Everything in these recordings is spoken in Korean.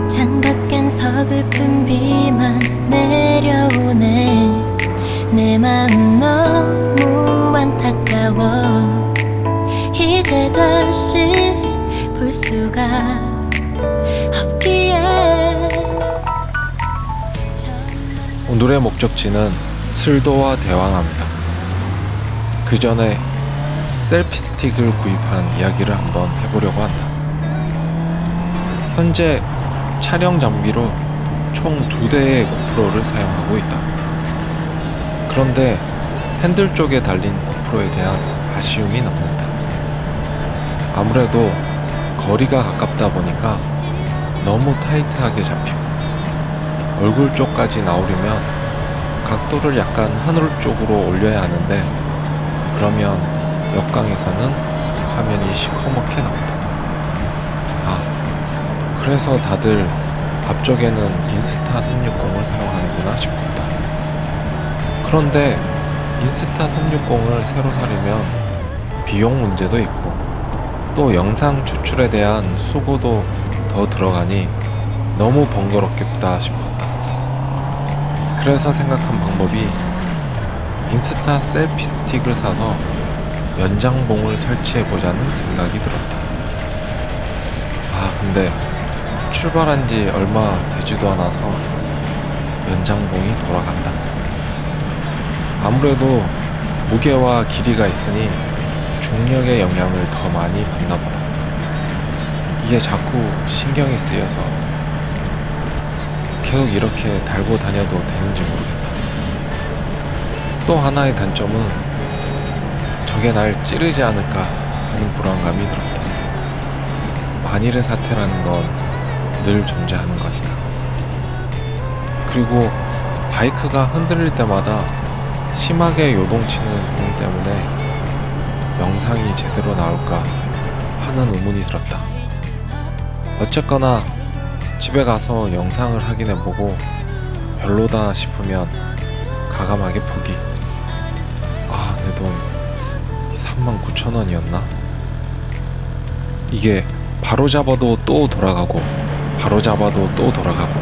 창밖엔 서글픈 비만 내려오네. 내 마음 너무 안타까워. 이제 다시 볼 수가 없기에. 오늘의 목적지는 슬도와 대왕암이다. 그 전에 셀피 스틱을 구입한 이야기를 한번 해보려고 한다. 현재 촬영 장비로 총 2대의 고프로를 사용하고 있다. 그런데 핸들 쪽에 달린 고프로에 대한 아쉬움이 남는다. 아무래도 거리가 가깝다 보니까 너무 타이트하게 잡히고, 얼굴 쪽까지 나오려면 각도를 약간 하늘 쪽으로 올려야 하는데, 그러면 역광에서는 화면이 시커멓게 나온다. 그래서 다들 앞쪽에는 인스타 360을 사용하는구나 싶었다. 그런데 인스타 360을 새로 사려면 비용 문제도 있고, 또 영상 추출에 대한 수고도 더 들어가니 너무 번거롭겠다 싶었다. 그래서 생각한 방법이 인스타 셀피 스틱을 사서 연장봉을 설치해보자는 생각이 들었다. 근데 출발한 지 얼마 되지도 않아서 연장봉이 돌아간다. 아무래도 무게와 길이가 있으니 중력의 영향을 더 많이 받나 보다. 이게 자꾸 신경이 쓰여서 계속 이렇게 달고 다녀도 되는지 모르겠다. 또 하나의 단점은 저게 날 찌르지 않을까 하는 불안감이 들었다. 만일의 사태라는 건 늘 존재하는 거니까. 그리고 바이크가 흔들릴 때마다 심하게 요동치는 공 때문에 영상이 제대로 나올까 하는 의문이 들었다. 어쨌거나 집에 가서 영상을 확인해보고 별로다 싶으면 과감하게 포기. 내 돈 39,000원이었나? 이게 바로 잡아도 또 돌아가고, 바로 잡아도 또 돌아가고,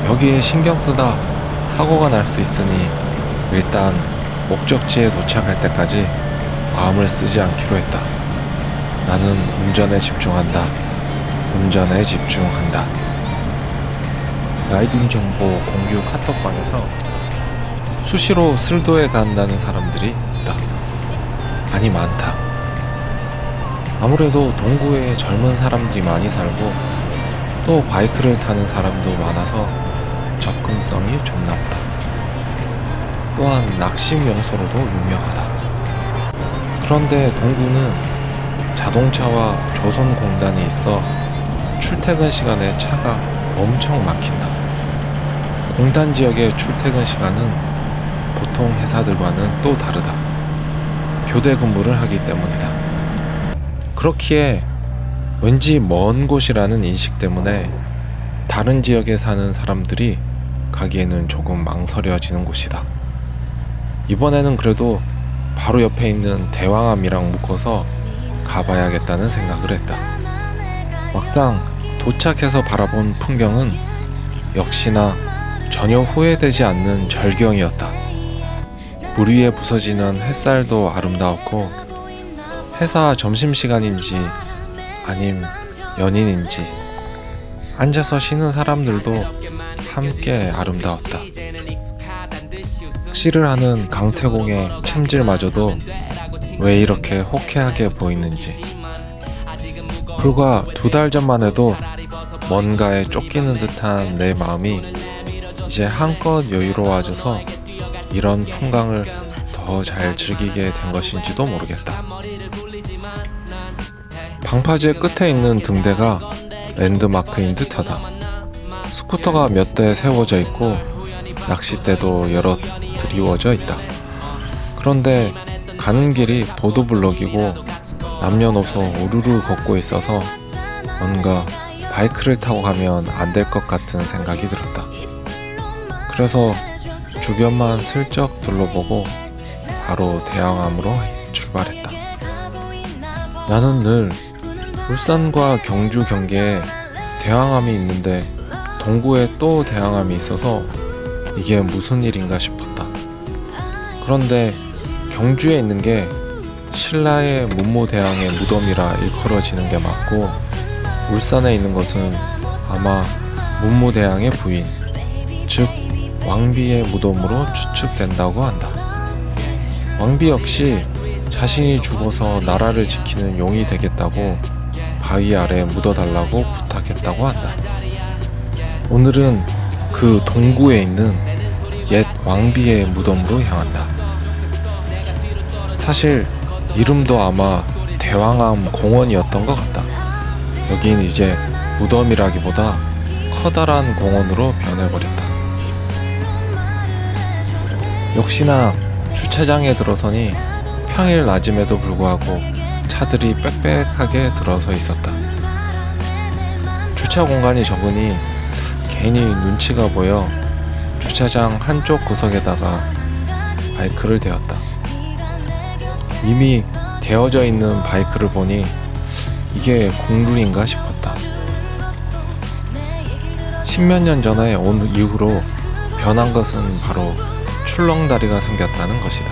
여기에 신경 쓰다 사고가 날 수 있으니 일단 목적지에 도착할 때까지 마음을 쓰지 않기로 했다. 나는 운전에 집중한다. 운전에 집중한다. 라이딩 정보 공유 카톡방에서 수시로 슬도에 간다는 사람들이 있다. 아니, 많다. 아무래도 동구에 젊은 사람들이 많이 살고, 또 바이크를 타는 사람도 많아서 접근성이 좋나 보다. 또한 낚시 명소로도 유명하다. 그런데 동구는 자동차와 조선공단이 있어 출퇴근 시간에 차가 엄청 막힌다. 공단 지역의 출퇴근 시간은 보통 회사들과는 또 다르다. 교대 근무를 하기 때문이다. 그렇기에 왠지 먼 곳이라는 인식 때문에 다른 지역에 사는 사람들이 가기에는 조금 망설여지는 곳이다. 이번에는 그래도 바로 옆에 있는 대왕암이랑 묶어서 가봐야겠다는 생각을 했다. 막상 도착해서 바라본 풍경은 역시나 전혀 후회되지 않는 절경이었다. 물 위에 부서지는 햇살도 아름다웠고, 회사 점심시간인지 아님 연인인지 앉아서 쉬는 사람들도 함께 아름다웠다. 낚시를 하는 강태공의 챔질마저도 왜 이렇게 호쾌하게 보이는지. 불과 2달 전만 해도 뭔가에 쫓기는 듯한 내 마음이 이제 한껏 여유로워져서 이런 풍광을 더 잘 즐기게 된 것인지도 모르겠다. 방파제 끝에 있는 등대가 랜드마크인 듯하다. 스쿠터가 몇 대 세워져 있고 낚싯대도 여러 드리워져 있다. 그런데 가는 길이 보도블록이고 남녀노소 우르르 걷고 있어서 뭔가 바이크를 타고 가면 안 될 것 같은 생각이 들었다. 그래서 주변만 슬쩍 둘러보고 바로 대왕암으로 출발했다. 나는 늘 울산과 경주 경계에 대왕암이 있는데 동구에 또 대왕암이 있어서 이게 무슨 일인가 싶었다. 그런데 경주에 있는 게 신라의 문무대왕의 무덤이라 일컬어지는 게 맞고, 울산에 있는 것은 아마 문무대왕의 부인, 즉 왕비의 무덤으로 추측된다고 한다. 왕비 역시 자신이 죽어서 나라를 지키는 용이 되겠다고 바위 아래에 묻어달라고 부탁했다고 한다. 오늘은 그 동구에 있는 옛 왕비의 무덤으로 향한다. 사실 이름도 아마 대왕암 공원이었던 것 같다. 여긴 이제 무덤이라기보다 커다란 공원으로 변해버렸다. 역시나 주차장에 들어서니 평일 낮임에도 불구하고 차들이 빽빽하게 들어서 있었다. 주차 공간이 적으니 괜히 눈치가 보여 주차장 한쪽 구석에다가 바이크를 대었다. 이미 데워져 있는 바이크를 보니 이게 공룰인가 싶었다. 십몇 년 전에 온 이후로 변한 것은 바로 출렁다리가 생겼다는 것이다.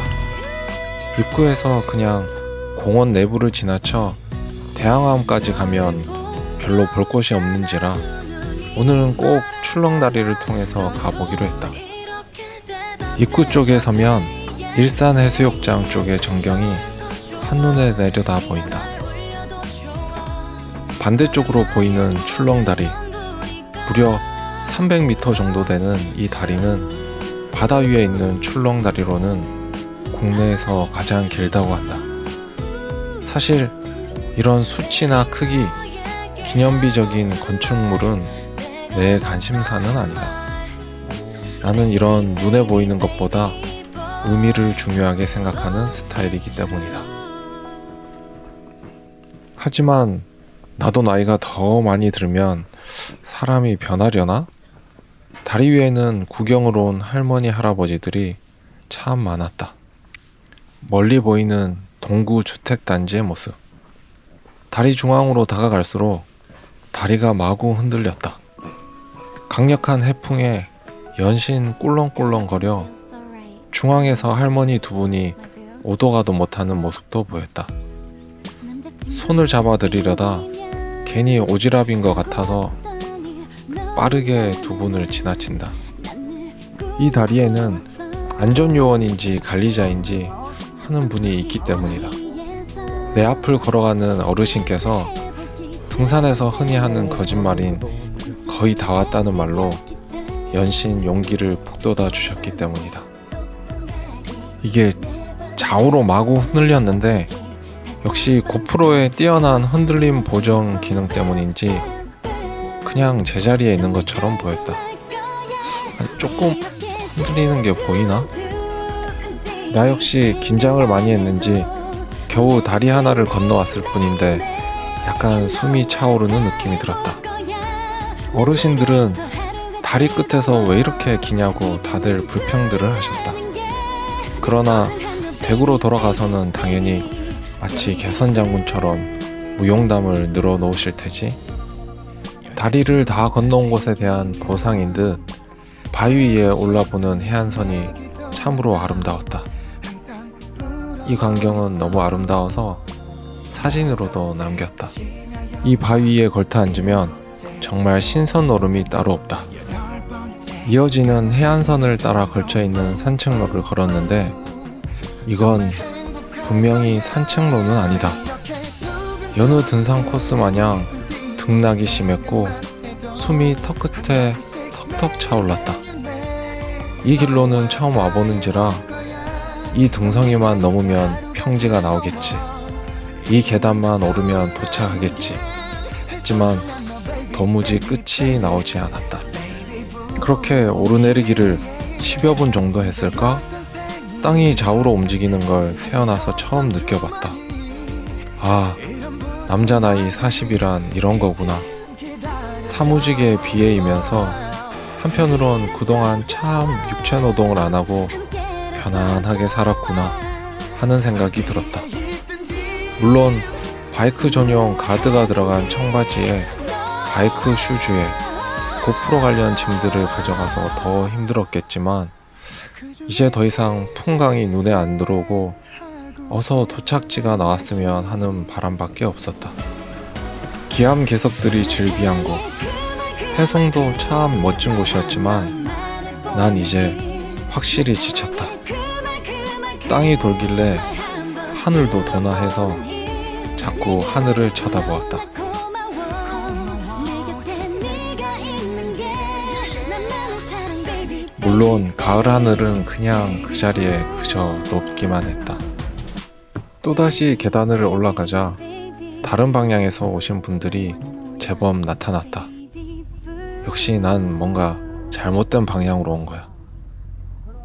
입구에서 그냥 공원 내부를 지나쳐 대왕암까지 가면 별로 볼 곳이 없는지라 오늘은 꼭 출렁다리를 통해서 가보기로 했다. 입구 쪽에 서면 일산해수욕장 쪽의 전경이 한눈에 내려다 보인다. 반대쪽으로 보이는 출렁다리, 무려 300m 정도 되는 이 다리는 바다 위에 있는 출렁다리로는 국내에서 가장 길다고 한다. 사실 이런 수치나 크기, 기념비적인 건축물은 내 관심사는 아니다. 나는 이런 눈에 보이는 것보다 의미를 중요하게 생각하는 스타일이기 때문이다. 하지만 나도 나이가 더 많이 들면 사람이 변하려나? 다리 위에는 구경을 온 할머니 할아버지들이 참 많았다. 멀리 보이는 동구 주택단지의 모습. 다리 중앙으로 다가갈수록 다리가 마구 흔들렸다. 강력한 해풍에 연신 꿀렁꿀렁거려 중앙에서 할머니 두 분이 오도 가도 못하는 모습도 보였다. 손을 잡아드리려다 괜히 오지랖인 것 같아서 빠르게 두 분을 지나친다. 이 다리에는 안전요원인지 관리자인지 하는 분이 있기 때문이다. 내 앞을 걸어가는 어르신께서 등산에서 흔히 하는 거짓말인 거의 다 왔다는 말로 연신 용기를 북돋아 주셨기 때문이다. 이게 좌우로 마구 흔들렸는데 역시 고프로의 뛰어난 흔들림 보정 기능 때문인지 그냥 제자리에 있는 것처럼 보였다. 조금 흔들리는 게 보이나? 나 역시 긴장을 많이 했는지 겨우 다리 하나를 건너왔을 뿐인데 약간 숨이 차오르는 느낌이 들었다. 어르신들은 다리 끝에서 왜 이렇게 기냐고 다들 불평들을 하셨다. 그러나 대구로 돌아가서는 당연히 마치 개선장군처럼 무용담을 늘어놓으실 테지. 다리를 다 건너온 곳에 대한 보상인 듯 바위 위에 올라보는 해안선이 참으로 아름다웠다. 이 광경은 너무 아름다워서 사진으로도 남겼다. 이 바위 위에 걸터 앉으면 정말 신선 노름이 따로 없다. 이어지는 해안선을 따라 걸쳐있는 산책로를 걸었는데 이건 분명히 산책로는 아니다. 여느 등산 코스 마냥 등락이 심했고 숨이 턱끝에 턱턱 차올랐다. 이 길로는 처음 와보는지라 이 등성이만 넘으면 평지가 나오겠지, 이 계단만 오르면 도착하겠지 했지만 도무지 끝이 나오지 않았다. 그렇게 오르내리기를 10여 분 정도 했을까? 땅이 좌우로 움직이는 걸 태어나서 처음 느껴봤다. 아, 남자 나이 40이란 이런 거구나. 사무직에 비애이면서 한편으론 그동안 참 육체노동을 안 하고 편안하게 살았구나 하는 생각이 들었다. 물론 바이크 전용 가드가 들어간 청바지에 바이크 슈즈에 고프로 관련 짐들을 가져가서 더 힘들었겠지만 이제 더 이상 풍광이 눈에 안 들어오고 어서 도착지가 나왔으면 하는 바람밖에 없었다. 기암 개석들이 즐비한 곳, 해송도 참 멋진 곳이었지만 난 이제 확실히 지쳤다. 땅이 돌길래 하늘도 도나 해서 자꾸 하늘을 쳐다보았다. 물론 가을 하늘은 그냥 그 자리에 그저 높기만 했다. 또다시 계단을 올라가자 다른 방향에서 오신 분들이 제법 나타났다. 역시 난 뭔가 잘못된 방향으로 온 거야.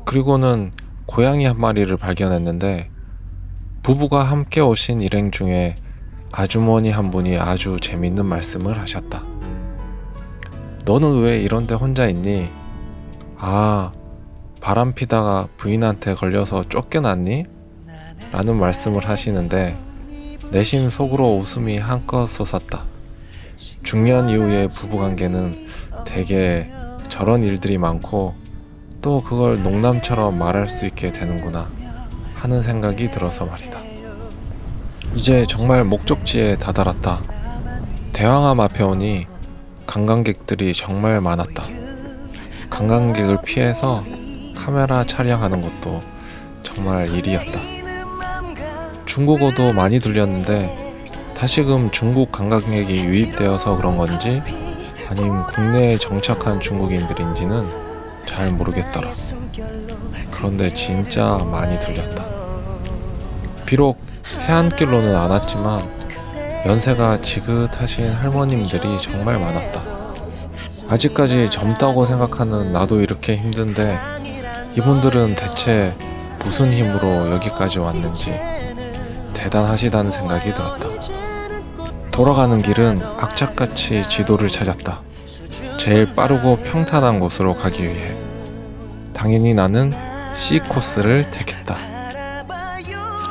그리고는 고양이 한 마리를 발견했는데 부부가 함께 오신 일행 중에 아주머니 한 분이 아주 재밌는 말씀을 하셨다. 너는 왜 이런데 혼자 있니? 아, 바람 피다가 부인한테 걸려서 쫓겨났니? 라는 말씀을 하시는데 내심 속으로 웃음이 한껏 솟았다. 중년 이후의 부부관계는 되게 저런 일들이 많고 또 그걸 농담처럼 말할 수 있게 되는구나 하는 생각이 들어서 말이다. 이제 정말 목적지에 다다랐다. 대왕암 앞에 오니 관광객들이 정말 많았다. 관광객을 피해서 카메라 촬영하는 것도 정말 일이었다. 중국어도 많이 들렸는데 다시금 중국 관광객이 유입되어서 그런 건지 아님 국내에 정착한 중국인들인지는 잘 모르겠더라. 그런데 진짜 많이 들렸다. 비록 해안길로는 안 왔지만 연세가 지긋하신 할머님들이 정말 많았다. 아직까지 젊다고 생각하는 나도 이렇게 힘든데 이분들은 대체 무슨 힘으로 여기까지 왔는지 대단하시다는 생각이 들었다. 돌아가는 길은 악착같이 지도를 찾았다. 제일 빠르고 평탄한 곳으로 가기 위해. 당연히 나는 C 코스를 택했다.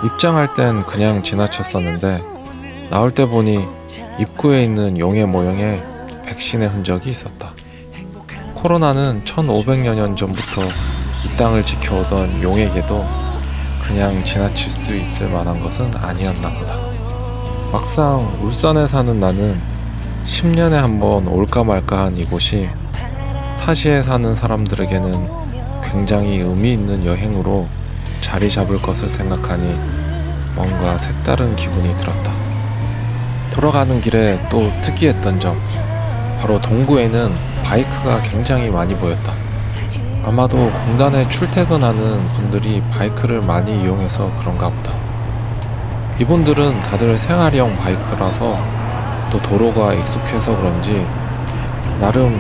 입장할 땐 그냥 지나쳤었는데 나올 때 보니 입구에 있는 용의 모형에 백신의 흔적이 있었다. 코로나는 1500여 년 전부터 이 땅을 지켜오던 용에게도 그냥 지나칠 수 있을 만한 것은 아니었나 보다. 막상 울산에 사는 나는 10년에 한 번 올까 말까한 이곳이 타지에 사는 사람들에게는 굉장히 의미 있는 여행으로 자리 잡을 것을 생각하니 뭔가 색다른 기분이 들었다. 돌아가는 길에 또 특이했던 점, 바로 동구에는 바이크가 굉장히 많이 보였다. 아마도 공단에 출퇴근하는 분들이 바이크를 많이 이용해서 그런가 보다. 이분들은 다들 생활형 바이크라서 또 도로가 익숙해서 그런지 나름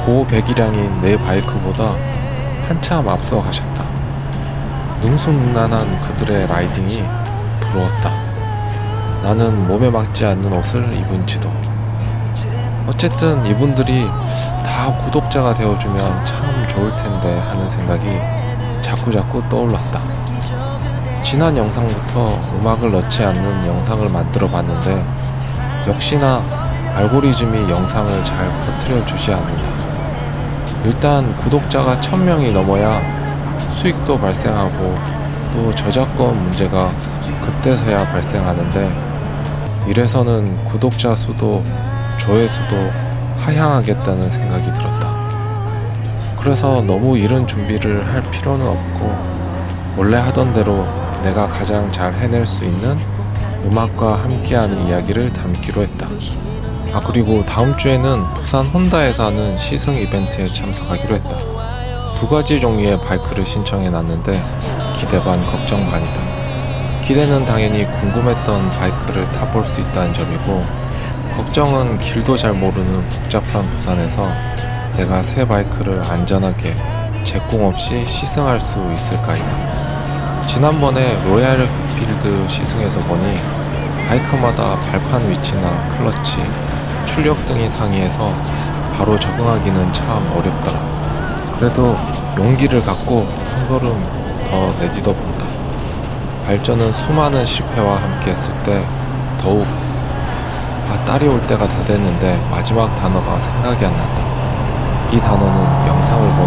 고배기량인 내 바이크보다 한참 앞서 가셨다. 능수능란한 그들의 라이딩이 부러웠다. 나는 몸에 맞지 않는 옷을 입은지도. 어쨌든 이분들이 다 구독자가 되어주면 참 좋을 텐데 하는 생각이 자꾸자꾸 떠올랐다. 지난 영상부터 음악을 넣지 않는 영상을 만들어 봤는데 역시나 알고리즘이 영상을 잘 퍼뜨려 주지 않는다. 일단 구독자가 1000명이 넘어야 수익도 발생하고 또 저작권 문제가 그때서야 발생하는데 이래서는 구독자 수도 조회수도 하향하겠다는 생각이 들었다. 그래서 너무 이른 준비를 할 필요는 없고 원래 하던 대로 내가 가장 잘 해낼 수 있는 음악과 함께하는 이야기를 담기로 했다. 그리고 다음 주에는 부산 혼다에서 하는 시승 이벤트에 참석하기로 했다. 2가지 종류의 바이크를 신청해 놨는데 기대 반 걱정 반이다. 기대는 당연히 궁금했던 바이크를 타볼 수 있다는 점이고 걱정은 길도 잘 모르는 복잡한 부산에서 내가 새 바이크를 안전하게 제공 없이 시승할 수 있을까이다. 지난번에 로얄 필드 시승에서 보니 바이크마다 발판 위치나 클러치, 출력 등이 상이해서 바로 적응하기는 참 어렵더라. 그래도 용기를 갖고 한 걸음 더 내디뎌 본다. 발전은 수많은 실패와 함께 했을 때 더욱 딸이 올 때가 다 됐는데 마지막 단어가 생각이 안 난다. 이 단어는 영상을 보는